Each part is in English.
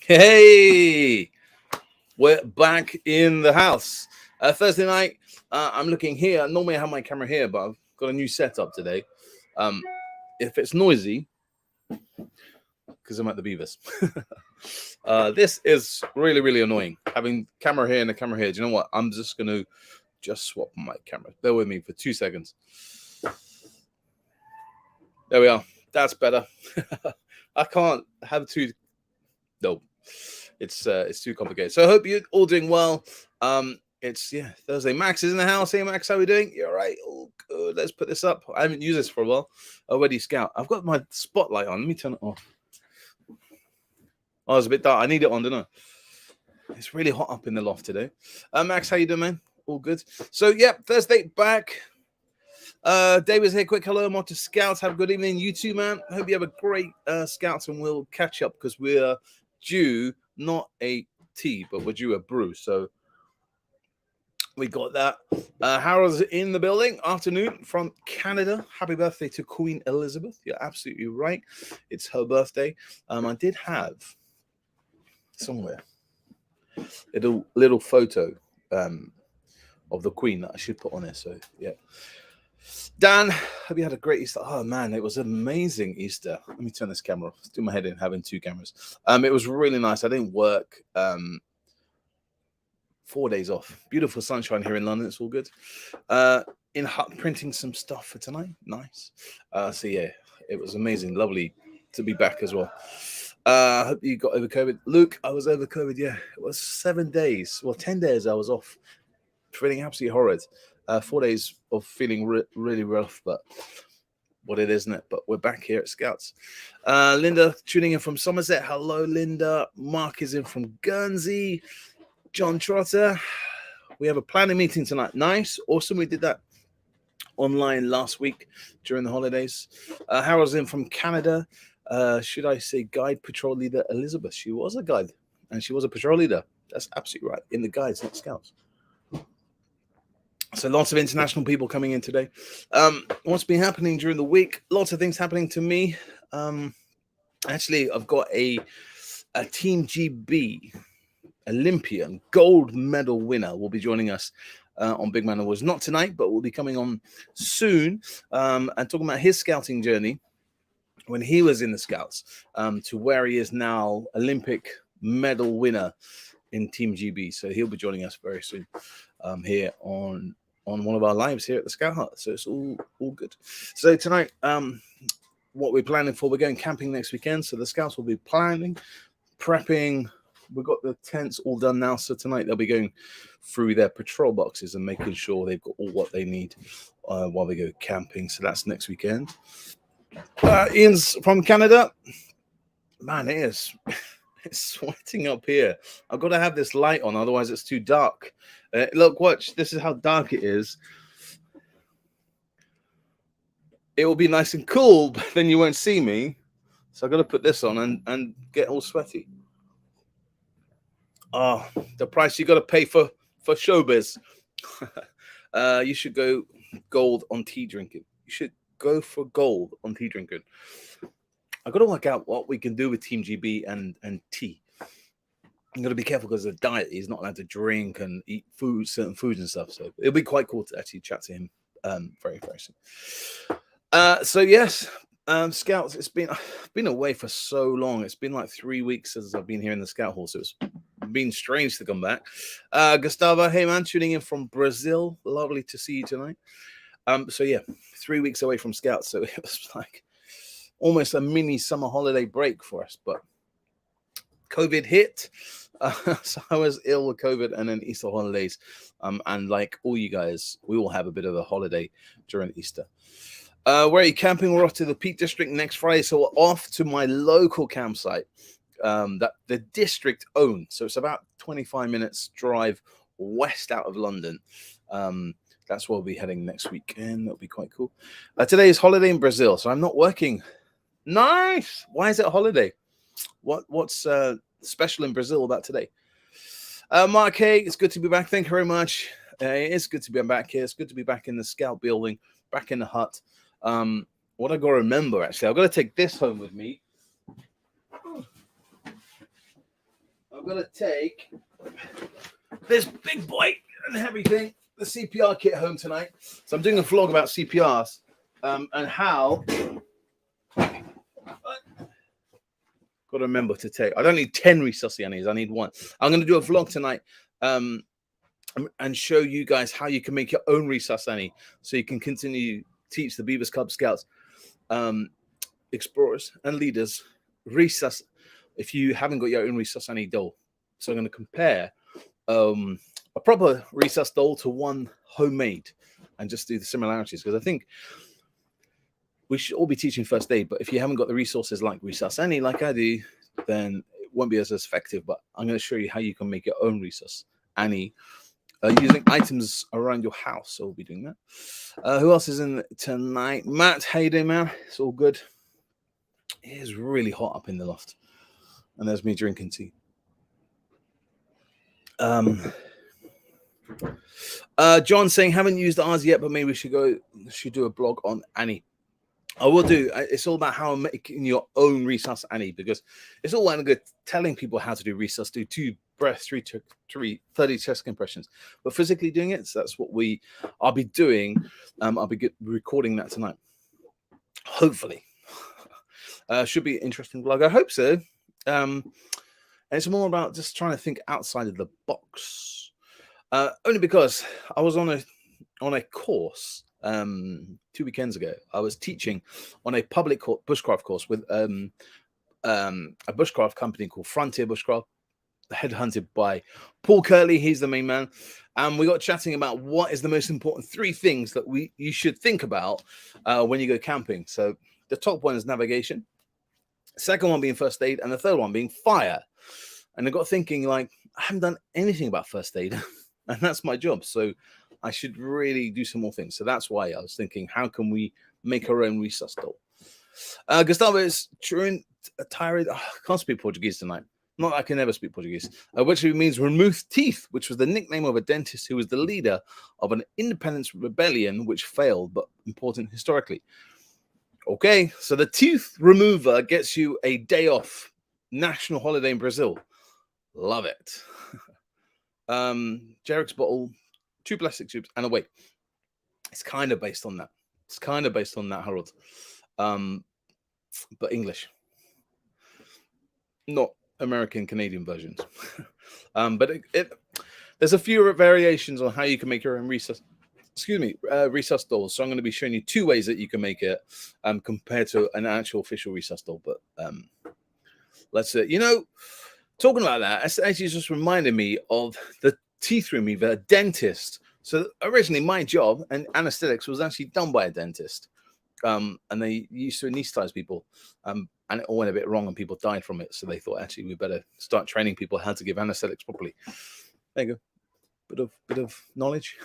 Hey, we're back in the house. Thursday night, I'm looking here. Normally I have my camera here, but I've got a new setup today. Um, if it's noisy, because I'm at the Beavers. This is really, really annoying. Having camera here and a camera here. Do you know what? I'm just going to swap my camera. Bear with me for 2 seconds. There we are. That's better. I can't have two. No, it's too complicated. So I hope you're all doing well. It's Thursday. Max is in the house. Hey Max, how are we doing? You're all right. All good. Let's put this up. I haven't used this for a while. Already Scout. I've got my spotlight on. Let me turn it off. Oh, it's a bit dark. I need it on, don't I? It's really hot up in the loft today. Max, how you doing, man? All good. So yeah, Thursday back. David's here. Quick hello, more to Scouts. Have a good evening. You too, man. Hope you have a great Scouts, and we'll catch up because we're due not a tea, but we're due a brew. So we got that. Harold's in the building. Afternoon from Canada. Happy birthday to Queen Elizabeth. You're absolutely right. It's her birthday. I did have somewhere a little photo of the Queen that I should put on there. So yeah. Dan, hope you had a great Easter. Oh man, it was amazing Easter. Let me turn this camera off. Do my head in having two cameras. It was really nice. I didn't work. 4 days off. Beautiful sunshine here in London. It's all good. In Hut printing some stuff for tonight. Nice. So yeah, it was amazing. Lovely to be back as well. I hope you got over COVID. Luke, I was over COVID. Yeah, it was 7 days. Well, 10 days I was off. Feeling absolutely horrid. 4 days of feeling really rough, but what it is, isn't it? But we're back here at Scouts. Linda tuning in from Somerset. Hello, Linda. Mark is in from Guernsey. John Trotter. We have a planning meeting tonight. Nice. Awesome. We did that online last week during the holidays. Harold's in from Canada. Should I say guide patrol leader Elizabeth? She was a guide and she was a patrol leader. That's absolutely right. In the guides, not Scouts. So lots of international people coming in today. What's been happening during the week? Lots of things happening to me. Actually, I've got a Team GB Olympian gold medal winner will be joining us on Big Man Awards. Not tonight, but will be coming on soon and talking about his scouting journey when he was in the Scouts to where he is now, Olympic medal winner in Team GB. So he'll be joining us very soon here on one of our lives here at the Scout Hut. So it's all good. So tonight, what we're planning for, we're going camping next weekend. So the Scouts will be planning, prepping. We've got the tents all done now. So tonight they'll be going through their patrol boxes and making sure they've got all what they need while they go camping. So that's next weekend. Ian's from Canada. Man, it's sweating up here. I've got to have this light on, otherwise it's too dark. Look, watch. This is how dark it is. It will be nice and cool, but then you won't see me. So I've got to put this on and get all sweaty. Oh, the price you got to pay for showbiz. You should go gold on tea drinking. You should go for gold on tea drinking. I've got to work out what we can do with Team GB and tea. I'm going to be careful because of the diet. He's not allowed to drink and eat certain foods and stuff. So it'll be quite cool to actually chat to him very, very soon. So yes, Scouts, it's been away for so long. It's been like 3 weeks since I've been here in the Scout Hall. So it's been strange to come back. Gustavo, hey man, tuning in from Brazil. Lovely to see you tonight. So yeah, 3 weeks away from Scouts. So it was like almost a mini summer holiday break for us, but COVID hit. So I was ill with COVID and then Easter holidays. And like all you guys, we all have a bit of a holiday during Easter. Where are you camping? We're off to the Peak District next Friday. So we're off to my local campsite that the district owns. So it's about 25 minutes drive west out of London. That's where we'll be heading next weekend. That'll be quite cool. Today is holiday in Brazil, so I'm not working. Nice. Why is it a holiday? What's special in Brazil about today? Mark, hey, it's good to be back. Thank you very much. It's good to be back here. It's good to be back in the Scout building, back in the hut. What I got to remember, actually, I've got to take this home with me. I'm going to take this big boy and heavy thing, the CPR kit, home tonight. So I'm doing a vlog about CPRs and how. Got to remember to take. I don't need 10 resuscianis. I need one. I'm going to do a vlog tonight and show you guys how you can make your own resusciani, so you can continue to teach the Beavers Cub Scouts, explorers, and leaders resus if you haven't got your own resusciani doll. So I'm going to compare a proper resus doll to one homemade and just do the similarities, because I think we should all be teaching first aid, but if you haven't got the resources like resusciani, like I do, then it won't be as effective. But I'm going to show you how you can make your own resusciani using items around your house. So we'll be doing that. Who else is in tonight? Matt, how you doing, man? It's all good. It is really hot up in the loft, and there's me drinking tea. John saying haven't used ours yet, but maybe we should do a blog on Annie. I will do. It's all about how making your own resusciani, because it's all well and good telling people how to do resus, do 2 breaths, 30 chest compressions, but physically doing it. So that's what I'll be doing. I'll be recording that tonight. Hopefully, should be an interesting vlog. I hope so. And it's more about just trying to think outside of the box. Only because I was on a course 2 weekends ago. I was teaching on a public bushcraft course with a bushcraft company called Frontier Bushcraft, headhunted by Paul Curley. He's the main man, and we got chatting about what is the most important 3 things that you should think about when you go camping. So the top one is navigation, second one being first aid, and the third one being fire. And I got thinking, like, I haven't done anything about first aid, and that's my job. So I should really do some more things. So that's why I was thinking, how can we make our own resus doll? Gustavo is tired. I can't speak Portuguese tonight. Not that I can never speak Portuguese. Which means remove teeth, which was the nickname of a dentist who was the leader of an independence rebellion which failed, but important historically. Okay, so the tooth remover gets you a day off, national holiday in Brazil. Love it. Jerrick's bottle, 2 plastic tubes, and away. It's kind of based on that. Harold. But English, not American Canadian versions. But there's a few variations on how you can make your own resus dolls. So I'm going to be showing you 2 ways that you can make it compared to an actual official resus doll. But let's talking about that, it's actually just reminded me of the teeth remover dentist. So originally my job and anesthetics was actually done by a dentist, and they used to anesthetize people, and it all went a bit wrong and people died from it. So they thought, actually, we better start training people how to give anesthetics properly. There you go, bit of knowledge.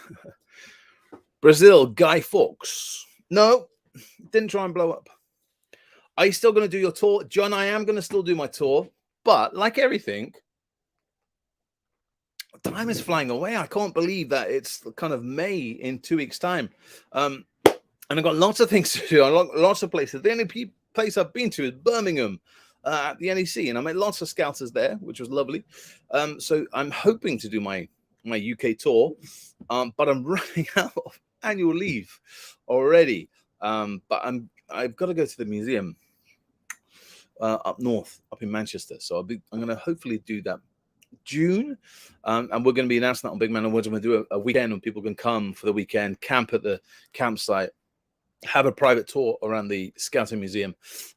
Brazil, Guy Fawkes. No, didn't try and blow up. Are you still going to do your tour, John? I am going to still do my tour, but like everything, time is flying away. I can't believe that it's kind of May in 2 weeks' time. And I've got lots of things to do. Lots of places. The only place I've been to is Birmingham at the NEC, and I met lots of scouters there, which was lovely. So I'm hoping to do my UK tour, but I'm running out of annual leave already. But I've got to go to the museum up north, up in Manchester. So I'm going to hopefully do that June, and we're going to be announcing that on Big Man and Woods. I'm going to do a weekend when people can come for the weekend, camp at the campsite, have a private tour around the Scouting Museum,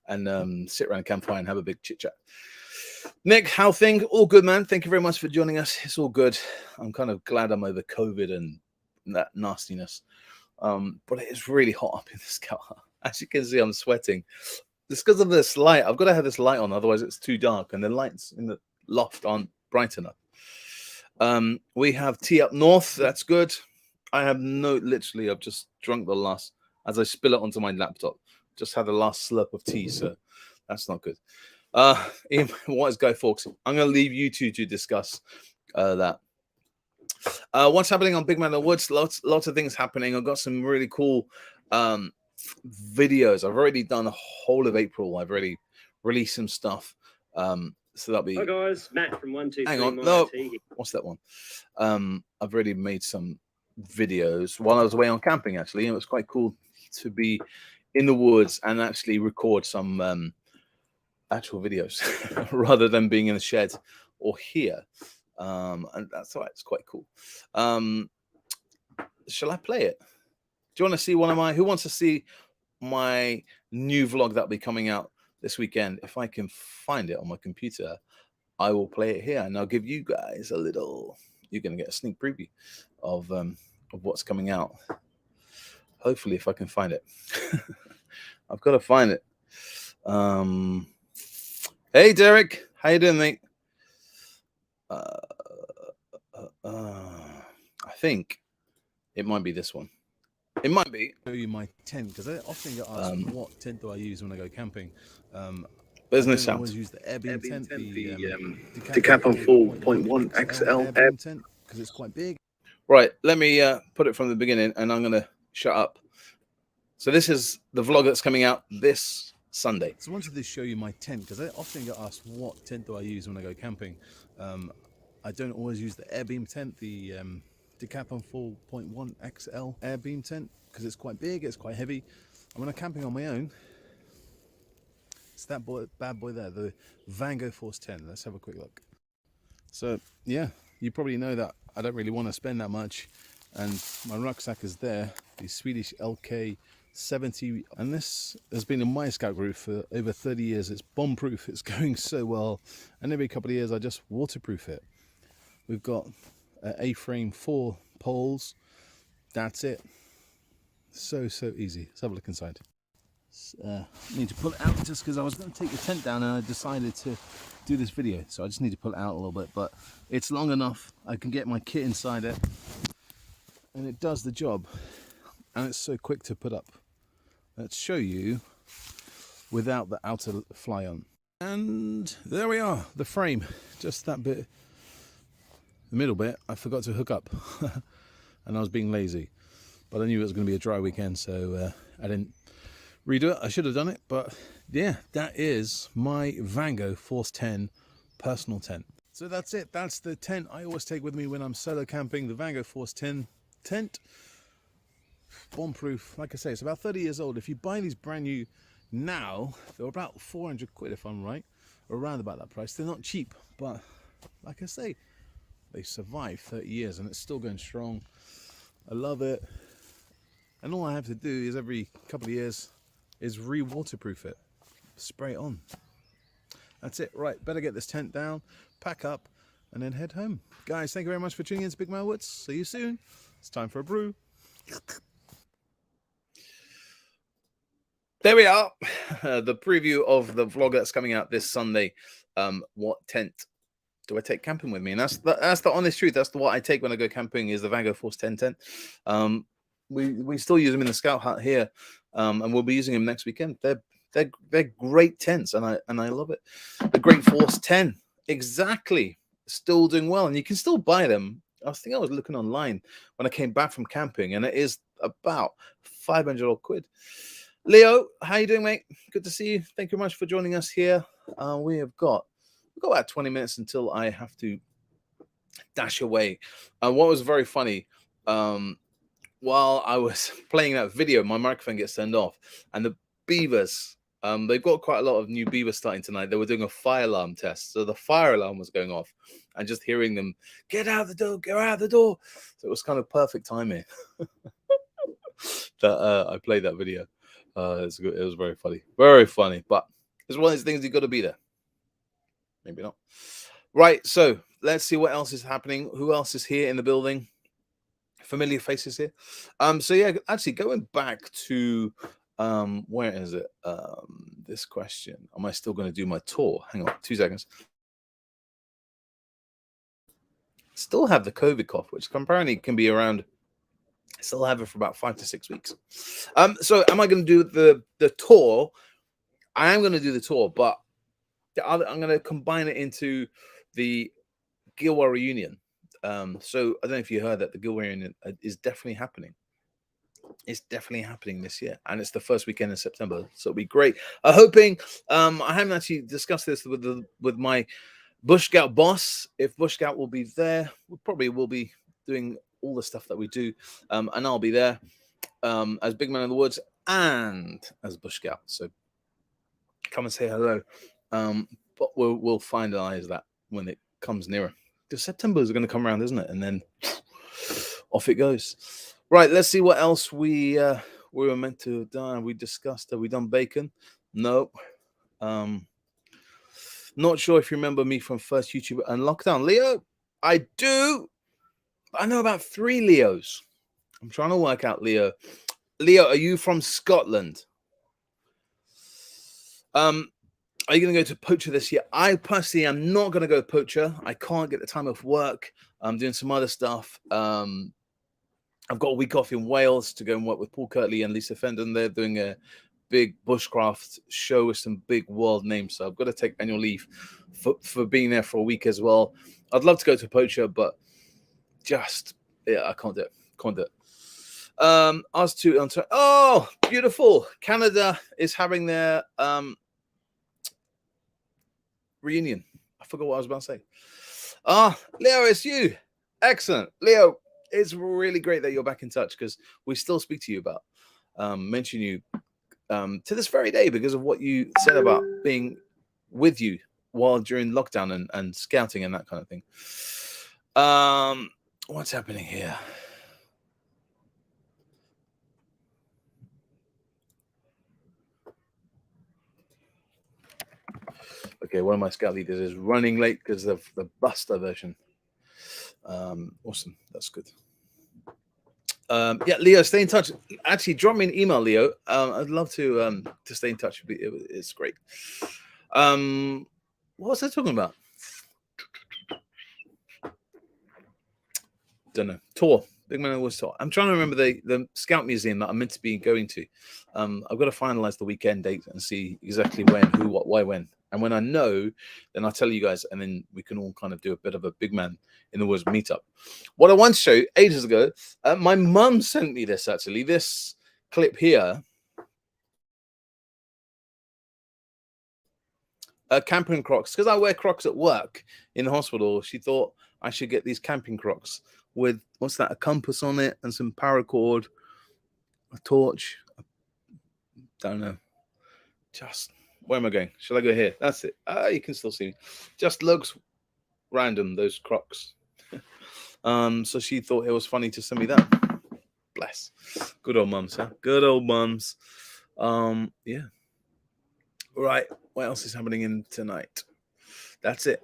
and sit around a campfire and have a big chit chat. Nick, how things? All good, man. Thank you very much for joining us. It's all good. I'm kind of glad I'm over COVID and that nastiness. But it is really hot up in the scout. As you can see, I'm sweating. It's because of this light. I've got to have this light on, otherwise it's too dark, and the lights in the loft aren't bright enough. We have tea up north. That's good. Literally, I've just drunk the last, as I spill it onto my laptop, just had the last slurp of tea, so that's not good. Ian, what is Guy Fawkes? I'm going to leave you two to discuss that. What's happening on Big Man in the Woods? Lots of things happening. I've got some really cool videos. I've already done a whole of April. I've already released some stuff. So that'll be. Hi guys, Matt from 123 Hang on, My no, IT. what's that one? I've already made some videos while I was away on camping. Actually, and it was quite cool to be in the woods and actually record some actual videos rather than being in the shed or here. And that's why it's quite cool. Shall I play it? Do you want to see one of my? Who wants to see my new vlog that'll be coming out this weekend? If I can find it on my computer, I will play it here, and I'll give you guys a little. You're going to get a sneak preview of what's coming out. Hopefully, if I can find it, I've got to find it. Hey, Derek, how you doing, mate? I think it might be this one. It might be. Show you my tent because I often get asked what tent do I use when I go camping. Business I sound. always use the Airbeam tent, the Decathlon 4.1 XL Airbeam tent because it's quite big. Right, let me put it from the beginning, and I'm going to shut up. So this is the vlog that's coming out this Sunday. So I wanted to show you my tent because I often get asked what tent do I use when I go camping. I don't always use the Airbeam tent, the Decathlon 4.1 XL Airbeam tent because it's quite big, it's quite heavy. And when I'm camping on my own, it's that bad boy there, the Vango Force 10. Let's have a quick look. So yeah, you probably know that I don't really want to spend that much, and my rucksack is there, the Swedish LK70, and this has been in my scout group for over 30 years. It's bomb proof, it's going so well, and every couple of years I just waterproof it. We've got A-frame 4 poles, that's it. So easy. Let's have a look inside. Need to pull it out just because I was going to take the tent down and I decided to do this video, so I just need to pull it out a little bit, but it's long enough I can get my kit inside it and it does the job, and it's so quick to put up. Let's show you without the outer fly on. And there we are, the frame, just that bit, the middle bit I forgot to hook up and I was being lazy, but I knew it was going to be a dry weekend, so I didn't redo it. I should have done it, but yeah, that is my Vango Force 10 personal tent. So that's it. That's the tent I always take with me when I'm solo camping, the Vango Force 10 tent. Bomb proof. Like I say, it's about 30 years old. If you buy these brand new now, they're about 400 quid if I'm right, or around about that price. They're not cheap, but like I say, they survived 30 years and it's still going strong. I love it. And all I have to do is every couple of years is re-waterproof it, spray it on. That's it. Right, better get this tent down, pack up, and then head home. Guys, thank you very much for tuning in to Big Man Woods. See you soon. It's time for a brew. There we are. The preview of the vlog that's coming out this Sunday. What tent do I take camping with me? And that's the honest truth. That's what I take when I go camping, is the Vango Force 10 tent. We still use them in the scout hut here, and we'll be using them next weekend. They're great tents, and I love it. The Great Force 10, exactly, still doing well, and you can still buy them. I was looking online when I came back from camping, and it is about 500 odd quid. Leo, how you doing, mate? Good to see you. Thank you very much for joining us here. We've got about 20 minutes until I have to dash away. What was very funny, while I was playing that video, my microphone gets turned off, and the beavers, they've got quite a lot of new beavers starting tonight. They were doing a fire alarm test, so the fire alarm was going off, and just hearing them, get out the door, get out the door. So it was kind of perfect timing that I played that video. It was very funny, but it's one of those things, you got to be there. Maybe not. Right, so let's see what else is happening. Who else is here in the building? Familiar faces here. So yeah, actually going back to where is it? This question. Am I still going to do my tour? Hang on 2 seconds. Still have the COVID cough, which apparently can be around. I still have it for about 5 to 6 weeks. So am I going to do the tour? I am going to do the tour, but I'm going to combine it into the Gilwa reunion. So I don't know if you heard that the Gilwa reunion is definitely happening. It's definitely happening this year, and it's the first weekend in September, so it'll be great. I'm hoping. I haven't actually discussed this with my Bush Scout boss. If Bush Scout will be there, we probably will be doing all the stuff that we do, and I'll be there as Big Man in the Woods and as Bush Scout. So come and say hello. But we'll finalize that when it comes nearer. Because September is going to come around, isn't it? And then off it goes. Right, let's see what else we were meant to have done. We discussed. Have we done bacon? No. Not sure if you remember me from first YouTube and lockdown. Leo, I do. I know about 3 Leos. I'm trying to work out Leo. Leo, are you from Scotland? Are you going to go to Poacher this year? I personally am not going to go to Poacher. I can't get the time off work. I'm doing some other stuff. I've got a week off in Wales to go and work with Paul Kirtley and Lisa Fendon. They're doing a big bushcraft show with some big world names. So I've got to take annual leave for being there for a week as well. I'd love to go to Poacher, but just, yeah, I can't do it. Can't do it. Us two. Oh, beautiful. Canada is having their reunion. I forgot what I was about to say. Leo, it's you. Excellent. Leo, it's really great that you're back in touch because we still speak to you about, mention you to this very day because of what you said about being with you while during lockdown and scouting and that kind of thing. What's happening here? Okay, one of my scout leaders is running late because of the bus diversion. Awesome, that's good. Yeah, Leo, stay in touch. Actually, drop me an email, Leo. I'd love to stay in touch. It's great. What was I talking about? Don't know. Tour. Big Man always tour. I'm trying to remember the Scout Museum that I'm meant to be going to. I've got to finalize the weekend date and see exactly when, who, what, why, when. And when I know, then I'll tell you guys, and then we can all kind of do a bit of a Big Man in the Woods meetup. What I once showed ages ago, my mum sent me this, actually, this clip here. Camping Crocs, because I wear Crocs at work in the hospital. She thought I should get these camping Crocs with, what's that, a compass on it and some paracord, a torch. Don't know. Just, where am I going? Shall I go here? That's it. You can still see me. Just looks random, those Crocs. So she thought it was funny to send me that. Bless. Good old mums, huh? Good old mums. Yeah. Right. What else is happening in tonight? That's it.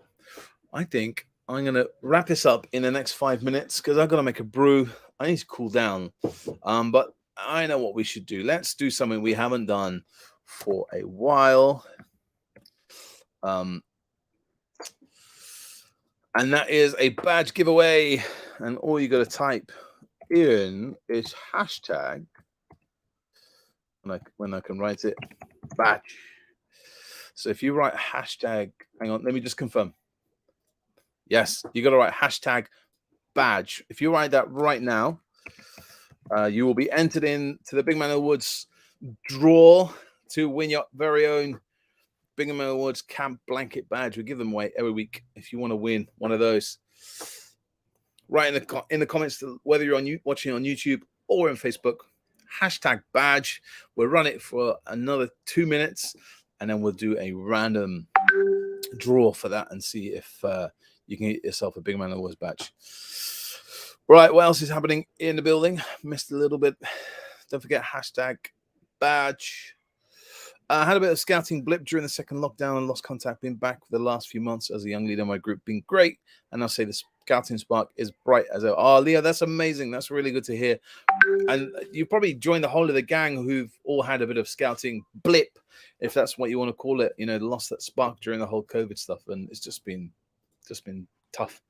I think I'm going to wrap this up in the next 5 minutes because I've got to make a brew. I need to cool down. But I know what we should do. Let's do something we haven't done for a while. And that is a badge giveaway. And all you got to type in is hashtag, when I can write it, badge. So if you write hashtag, hang on, let me just confirm. Yes, you got to write hashtag badge. If you write that right now, you will be entered into the Big Man of the Woods draw to win your very own Big Man of the Woods camp blanket badge. We give them away every week. If you want to win one of those, write in the comments whether you're watching on YouTube or on Facebook, hashtag badge. We'll run it for another 2 minutes, and then we'll do a random draw for that and see if you can get yourself a Big Man of the Woods badge. Right, what else is happening in the building? Missed a little bit. Don't forget hashtag badge. I had a bit of scouting blip during the second lockdown and lost contact. Been back for the last few months as a young leader in my group. Been great. And I'll say the scouting spark is bright as ever. Oh, Leah, that's amazing. That's really good to hear. And you probably joined the whole of the gang who've all had a bit of scouting blip, if that's what you want to call it. You know, lost that spark during the whole COVID stuff. And it's just been tough.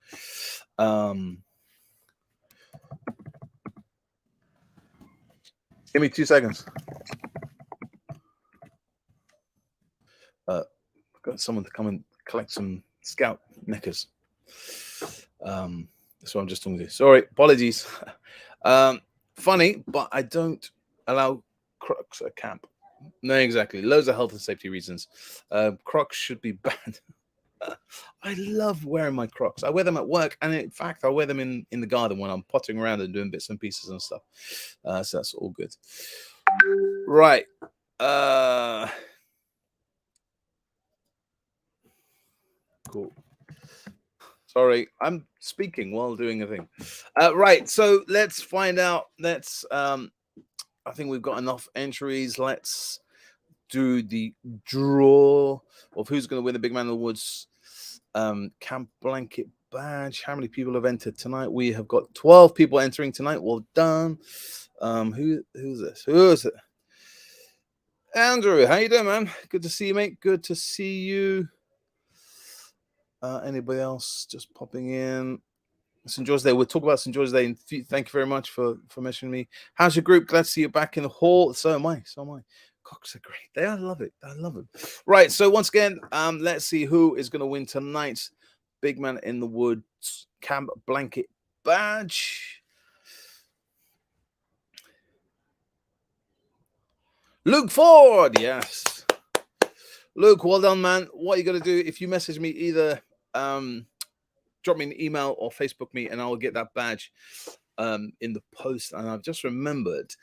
Give me 2 seconds. Got someone to come and collect some scout knickers. That's what I'm just talking to. Sorry, apologies. Funny, but I don't allow Crocs at camp. No, exactly. Loads of health and safety reasons. Crocs should be banned. I love wearing my Crocs. I wear them at work, and in fact, I wear them in the garden when I'm pottering around and doing bits and pieces and stuff. So that's all good. Right. Cool. Sorry, I'm speaking while doing a thing. Right. So let's find out. Let's. I think we've got enough entries. Let's do the draw of who's going to win the Big Man of the Woods camp blanket badge. How many people have entered tonight? We have got 12 people entering tonight. Well done. Who's this? Who is it? Andrew, how you doing, man? Good to see you, mate. Good to see you. Anybody else just popping in? St. George's Day. We'll talk about St. George's Day. And thank you very much for mentioning me. How's your group? Glad to see you back in the hall. So am I. So am I. Cocks are great. I love it. I love it. Right. So once again, let's see who is going to win tonight's Big Man in the Woods camp blanket badge. Luke Ford. Yes. Luke, well done, man. What you got to do if you message me either drop me an email or Facebook me, and I will get that badge in the post. And I've just remembered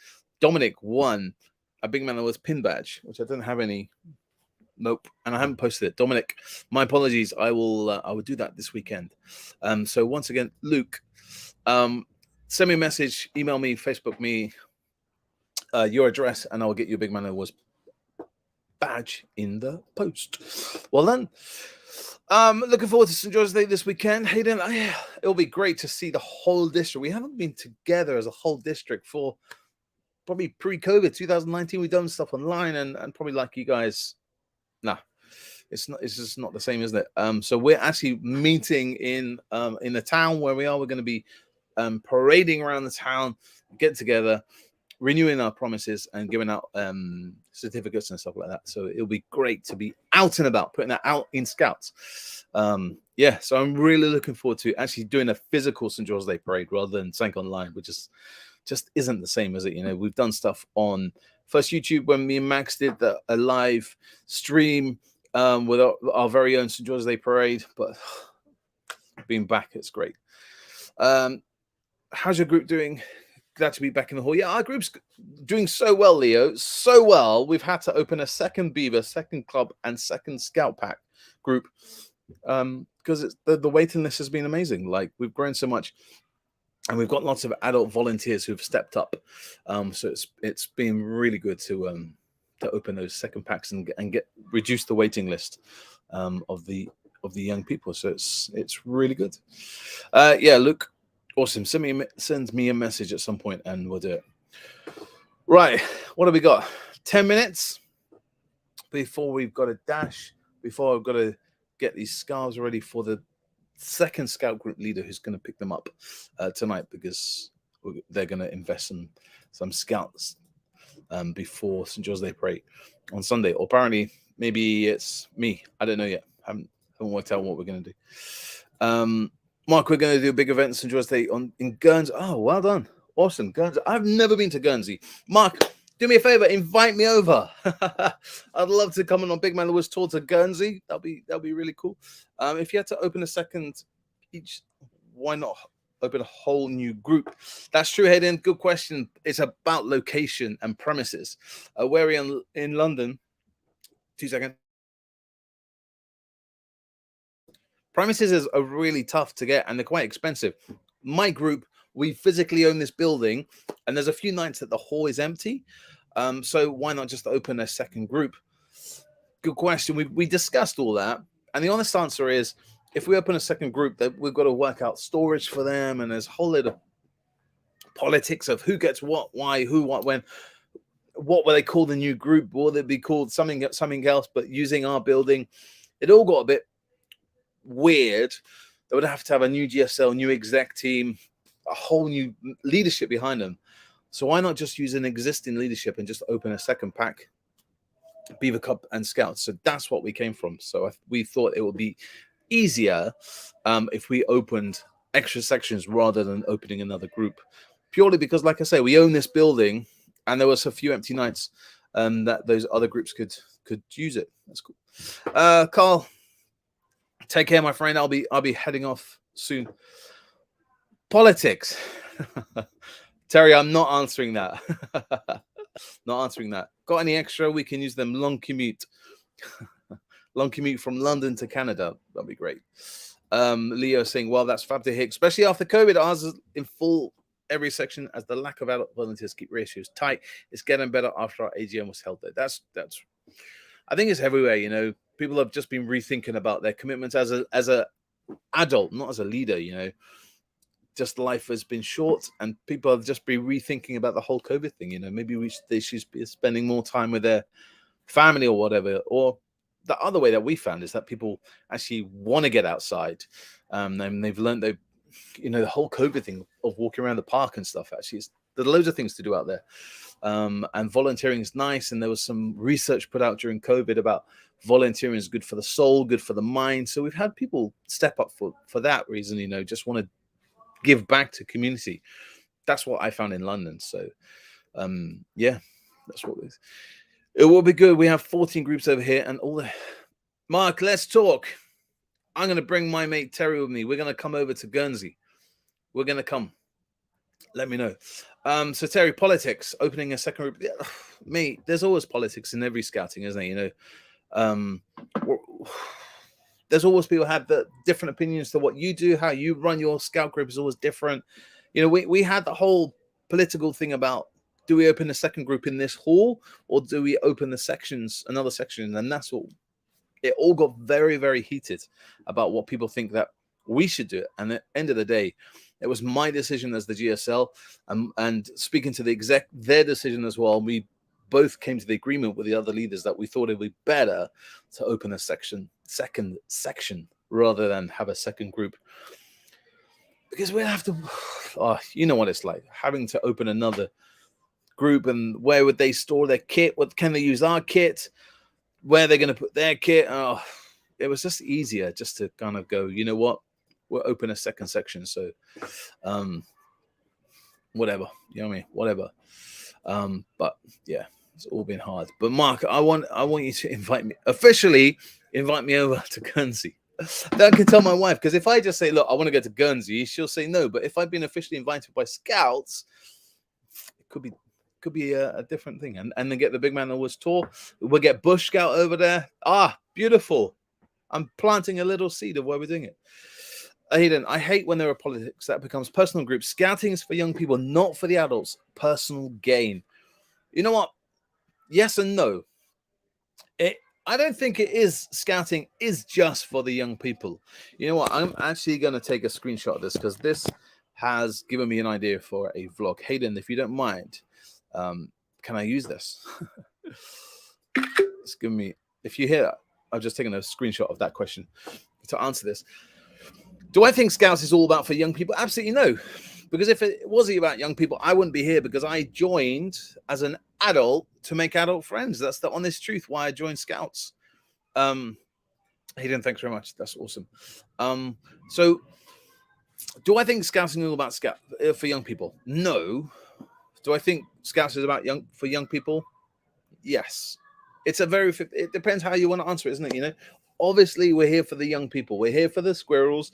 Dominic won a Big Man that was pin badge, which I don't have any. Nope, and I haven't posted it. Dominic, my apologies. I will do that this weekend. So once again, Luke, send me a message, email me, Facebook me, your address, and I will get you a Big Man that was badge in the post. Well done. Looking forward to St. George's Day this weekend. Hayden, it'll be great to see the whole district. We haven't been together as a whole district for probably pre-COVID 2019. We've done stuff online and probably like you guys. Nah, it's just not the same, isn't it? So we're actually meeting in the town where we are. We're going to be parading around the town, get together, renewing our promises and giving out certificates and stuff like that. So it'll be great to be out and about, putting that out in Scouts. Yeah, so I'm really looking forward to actually doing a physical St. George's Day parade rather than something online, which is just isn't the same, is it? You know, we've done stuff on first YouTube when me and Max did a live stream with our very own St. George's Day parade, but being back, it's great. How's your group doing? Glad to be back in the hall. Yeah, our group's doing so well, Leo. So well. We've had to open a second Beaver, second Club, and second Scout Pack group because it's the waiting list has been amazing. Like we've grown so much, and we've got lots of adult volunteers who've stepped up. So it's been really good to open those second packs and get reduce the waiting list of the young people. So it's really good. Yeah, Luke. Awesome. Send me a message at some point and we'll do it. Right. What have we got? 10 minutes before we've got a dash, before I've got to get these scarves ready for the second scout group leader who's going to pick them up tonight because they're going to invest in some scouts before St. George's Day parade on Sunday. Or apparently, maybe it's me. I don't know yet. Haven't worked out what we're going to do. Mark, we're going to do a big event in St. George's Day in Guernsey. Oh, well done. Awesome. Guernsey. I've never been to Guernsey. Mark, do me a favor. Invite me over. I'd love to come on Big Man of the Woods tour to Guernsey. That'll be really cool. If you had to open a second each, why not open a whole new group? That's true, Hayden. Good question. It's about location and premises. Where are you in London? 2 seconds. Premises are really tough to get and they're quite expensive. My group, we physically own this building and there's a few nights that the hall is empty. So why not just open a second group? Good question. We discussed all that. And the honest answer is if we open a second group, that we've got to work out storage for them. And there's a whole lot of politics of who gets what, why, who, what, when. What will they call the new group? Will they be called something else, but using our building? It all got a bit weird. They would have to have a new GSL, new exec team, a whole new leadership behind them. So why not just use an existing leadership and just open a second pack, Beaver Cup and Scouts? So that's what we came from. So we thought it would be easier if we opened extra sections rather than opening another group, purely because, like I say, we own this building, and there was a few empty nights that those other groups could use it. That's cool. Carl, take care, my friend. I'll be heading off soon. Politics. Terry, I'm not answering that. Not answering that. Got any extra? We can use them. Long commute. Long commute from London to Canada. That'd be great. Leo saying, well, that's fab to hear, especially after COVID. Ours is in full every section as the lack of adult volunteers keep ratios tight. It's getting better after our AGM was held there. That's I think it's everywhere, you know. People have just been rethinking about their commitments as a adult, not as a leader, you know. Just life has been short, and people have just been rethinking about the whole COVID thing, you know. Maybe they should be spending more time with their family or whatever. Or the other way that we found is that people actually want to get outside. And they've learned that, you know, the whole COVID thing of walking around the park and stuff, actually, there's loads of things to do out there. And volunteering is nice. And there was some research put out during COVID about volunteering is good for the soul, good for the mind. So we've had people step up for that reason, you know, just want to give back to community. That's what I found in London. So, yeah, that's what it is. It will be good. We have 14 groups over here and all the... Mark, let's talk. I'm going to bring my mate Terry with me. We're going to come over to Guernsey. We're going to come. Let me know. So Terry, politics, opening a second group. Mate, there's always politics in every scouting, isn't there? You know, there's always people have the different opinions to what you do, how you run your scout group is always different. You know, we had the whole political thing about, do we open a second group in this hall or do we open the sections, another section? And that's all. It all got very, very heated about what people think that we should do. And at the end of the day, it was my decision as the GSL, and speaking to the exec, their decision as well. We both came to the agreement with the other leaders that we thought it would be better to open a second section rather than have a second group, because we'll have to, you know what it's like having to open another group, and where would they store their kit? What can they use our kit? Where are they going to put their kit? Oh, it was just easier just to kind of go, you know what, we'll open a second section. So, whatever, you know what I mean? Whatever. But yeah, it's all been hard. But Mark, I want you to officially invite me over to Guernsey. That I can tell my wife, because if I just say, look, I want to go to Guernsey, she'll say no. But if I've been officially invited by scouts, it could be a different thing. And then get the Big Man Always tour. We'll get Bush Scout over there. Beautiful. I'm planting a little seed of where we're doing it. Hayden, I hate when there are politics that becomes personal groups. Scouting is for young people, not for the adults. Personal gain. You know what? Yes and no. I don't think it is. Scouting is just for the young people. You know what? I'm actually going to take a screenshot of this, because this has given me an idea for a vlog. Hayden, if you don't mind, can I use this? It's giving me, if you hear, I've just taken a screenshot of that question to answer this. Do I think Scouts is all about for young people? Absolutely no. Because if it wasn't about young people, I wouldn't be here, because I joined as an adult to make adult friends. That's the honest truth why I joined Scouts. Hayden, thanks very much. That's awesome. So do I think Scouting is all about for young people? No. Do I think Scouts is about for young people? Yes. It depends how you want to answer it, isn't it? You know, obviously we're here for the young people. We're here for the squirrels.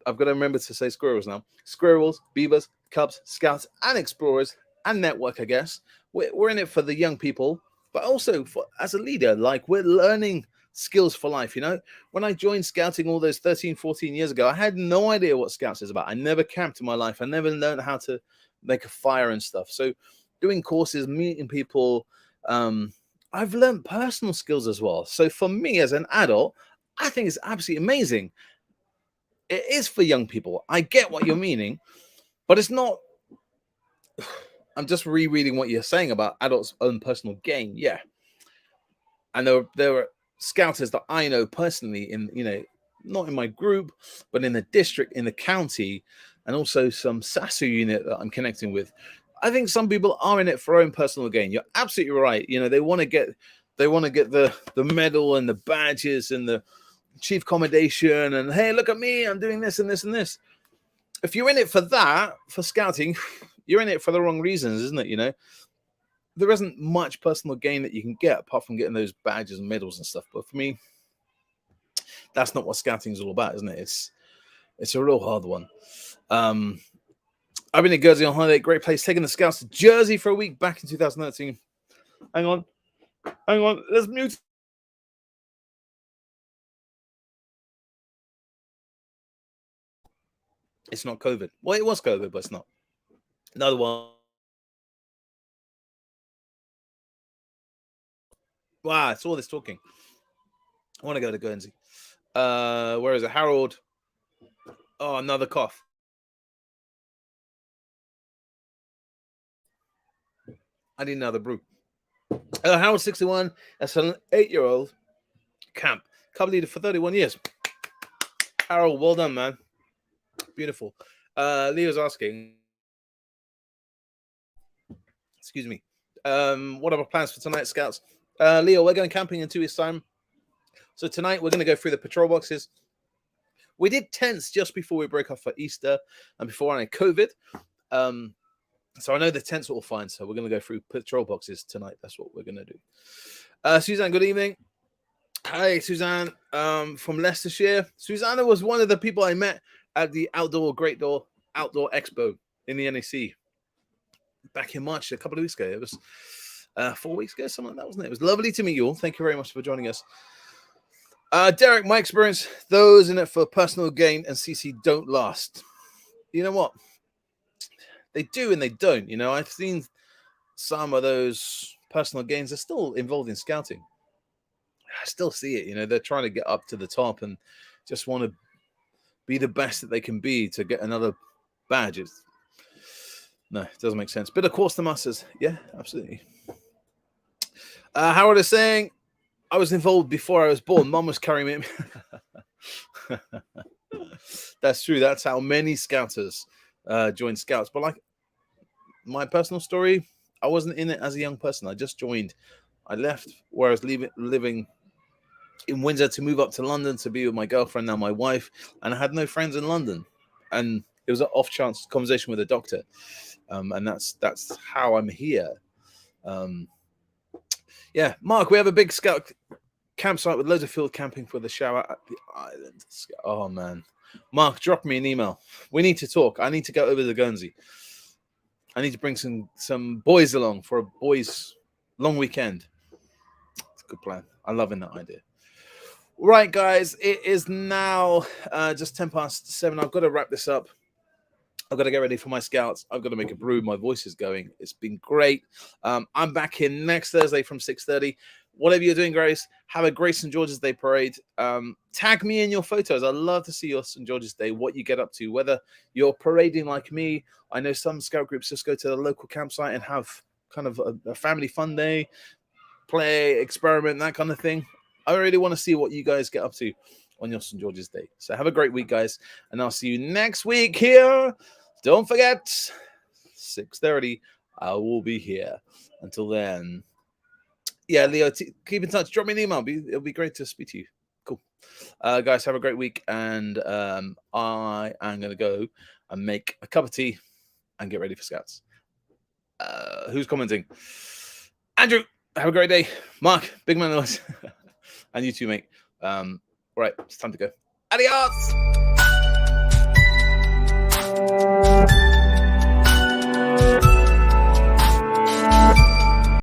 I've got to remember to say squirrels now. Squirrels, beavers, cubs, scouts, and explorers, and network, I guess. We're in it for the young people, but also as a leader, like, we're learning skills for life, you know? When I joined scouting all those 13, 14 years ago, I had no idea what Scouts is about. I never camped in my life. I never learned how to make a fire and stuff. So doing courses, meeting people, I've learned personal skills as well. So for me as an adult, I think it's absolutely amazing. It is for young people. I get what you're meaning, but it's not. I'm just rereading what you're saying about adults' own personal gain. Yeah. And there are scouters that I know personally in, you know, not in my group, but in the district, in the county, and also some SASU unit that I'm connecting with. I think some people are in it for own personal gain. You're absolutely right. You know, they want to get the medal and the badges and the chief commendation, and hey, look at me, I'm doing this and this and this. If you're in it for that, for scouting, you're in it for the wrong reasons, isn't it? You know, there isn't much personal gain that you can get apart from getting those badges and medals and stuff. But for me, that's not what scouting is all about, isn't it? It's a real hard one. I've been in Guernsey on holiday, great place, taking the scouts to Jersey for a week back in 2013. Hang on, let's mute. It's not COVID. Well, it was COVID, but it's not. Another one. Wow, it's all this talking. I want to go to Guernsey. Where is it? Harold. Oh, another cough. I need another brew. Harold 61, that's an 8-year-old camp leader for 31 years. Harold, well done, man. Beautiful. Leo's asking, excuse me, what are our plans for tonight, Scouts? Leo, we're going camping in 2 weeks' time. So tonight we're going to go through the patrol boxes. We did tents just before we broke off for Easter and before I had COVID. So I know the tents are all fine. So we're going to go through patrol boxes tonight. That's what we're going to do. Suzanne, good evening. Hi, Suzanne, from Leicestershire. Susanna was one of the people I met at the Great Door Outdoor Expo in the NEC back in March, a couple of weeks ago. It was 4 weeks ago, something like that, wasn't it? It was lovely to meet you all. Thank you very much for joining us. Derek, my experience, those in it for personal gain and CC don't last. You know what? They do and they don't. You know, I've seen some of those personal gains are still involved in scouting. I still see it. You know, they're trying to get up to the top and just want to be the best that they can be to get another badge. No, it doesn't make sense. But of course, the masters. Yeah, absolutely. Howard is saying, I was involved before I was born. Mum was carrying me. That's true. That's how many scouters joined scouts. But like my personal story, I wasn't in it as a young person. I just joined. I left where I was living in Windsor to move up to London to be with my girlfriend, now my wife, and I had no friends in London. And it was an off chance conversation with a doctor. And that's how I'm here. Yeah, Mark, we have a big scout campsite with loads of field camping for the shower at the island. Oh man, Mark, drop me an email. We need to talk. I need to go over to Guernsey. I need to bring some boys along for a boys' long weekend. It's a good plan. I'm loving that idea. Right, guys, it is now just 7:10. I've got to wrap this up. I've got to get ready for my scouts. I've got to make a brew. My voice is going. It's been great. I'm back here next Thursday from 6:30. Whatever you're doing, Grace, have a great St. George's Day parade. Tag me in your photos. I'd love to see your St. George's Day, what you get up to, whether you're parading like me. I know some scout groups just go to the local campsite and have kind of a family fun day, play, experiment, that kind of thing. I really want to see what you guys get up to on your St. George's Day. So have a great week, guys, and I'll see you next week here. Don't forget, 6:30, I will be here. Until then, yeah, Leo, keep in touch. Drop me an email. It'll be great to speak to you. Cool. Guys, have a great week, and I am going to go and make a cup of tea and get ready for scouts. Who's commenting? Andrew, have a great day. Mark, big man noise. And you too, mate. All right, it's time to go. Adios!